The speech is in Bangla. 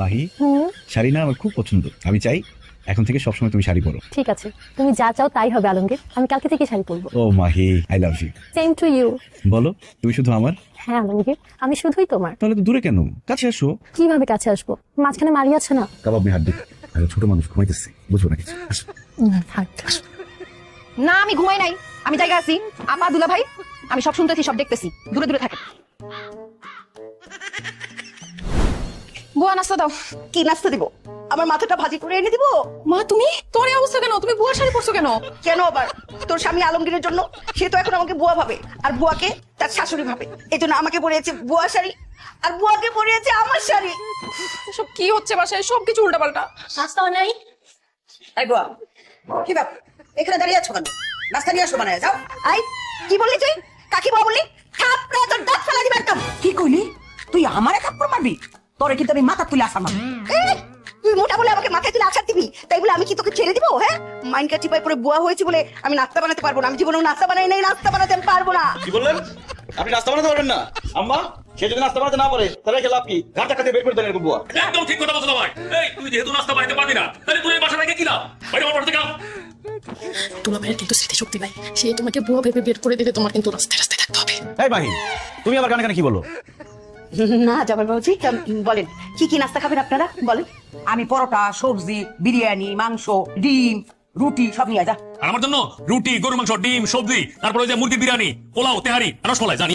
মাহি, শাড়ি না আমার খুব পছন্দ। আমি চাই এখন থেকে সবসময় তুমি শাড়ি পরো। ঠিক আছে, তুমি যা চাও তাই হবে আলমগীর। আমি কালকে থেকে শাড়ি পরবো। ও Mahi, I love you. Same to you. বলো, তুমি শুধু আমার? হ্যাঁ আলমগীর, আমি শুধুই তোমার। তাহলে তো দূরে কেন, কাছে আসো। কিভাবে কাছে আসবো? মাঝখানে মারি আছে না। কাবাব মে হাড্ডি। ছোট মানুষ ঘুমাইতেছে, বুঝবো না কিছু। না আমি ঘুমাই নাই, আমি জায়গা আছি। আপা দুলা ভাই, আমি সব শুনতেছি, সব দেখতেছি। দূরে দূরে থাকে। বুয়া নাস্তা দাও। কি নাস্তা দিব? আমার মাথাটা ভাজি করে এনে দিব? মা তুমি, তোর এই অবস্থা কেন? তুমি বুয়া শাড়ি পরছো কেন? কেন আবার? তোর স্বামী আলমগীরের জন্য সে তো এখন আমাকে বুয়া ভাবে, আর বুয়াকে তার শাশুড়ি ভাবে। এই জন্য আমাকে পরিয়েছে বুয়া শাড়ি, আর বুয়াকে পরিয়েছে আমার শাড়ি। সব কি হচ্ছে বাসায়? সবকিছু উল্টাপাল্টা। নাস্তা নাই? এই বুয়া, কি ব্যাপার এখানে দাঁড়িয়ে আছো কেন? নাস্তা নিয়ে আসো, বানায় যাও। আই, কি বললি তুই? কাকি বুয়া বললি? থাপড়ে তোর দাঁত ফেলা দিবে একদম। কি কইলি? তুই আমারে থাপ্পড় মারবি? তোরে কিন্তু আমি মাথা তুলে আসা মারবো। তুই মোটা বলে আমাকে মাথায় তুলে আছাড় দিবি, তাই বলে আমি কি তোকে ছেড়ে দিব? হ্যাঁ, মাইনকা চিপাই পরে বুয়া হয়েছে বলে আমি নাস্তা বানাতে পারবো না? আমি জীবনেও নাস্তা বানাই নাই, নাস্তা বানাতে আমি পারবো না। কি বললেন? আপনি নাস্তা বানাতে পারবেন না? আম্মা, সে যদি নাস্তা বানাতে না পারে তাহলে কি লাভ কি? ঘাট টাকা দিয়ে বের করে দেন এরকম বুয়া। একদম ঠিক কথা বলছো ভাই। এই তুই যেহেতু নাস্তা বানাতে পারবি না, তাহলে তুই এই বাসা থেকে কি লাভ? বাইরে আমার বাড়ি থেকে আম। দুলা ভাইয়ের কিন্তু স্মৃতিশক্তি নাই। সে তোমাকে বুয়া ভেবে বের করে দিলে তোমার কিন্তু রাস্তায় রাস্তায় থাকতে হবে। এই মাহি, তুমি আবার কানে কানে কি বলো? না জামাল বাবুজি, বলেন কি কি নাস্তা খাবেন আপনারা? বলেন। আমি পরোটা, সবজি, বিরিয়ানি, মাংস, ডিম, রুটি সব নিয়ে যা। আর আমার জন্য রুটি, গরু মাংস, ডিম, সবজি, তারপরে ওই যে মুরগির বিরিয়ানি, পোলাও, তেহারি, রসমালাই জানি।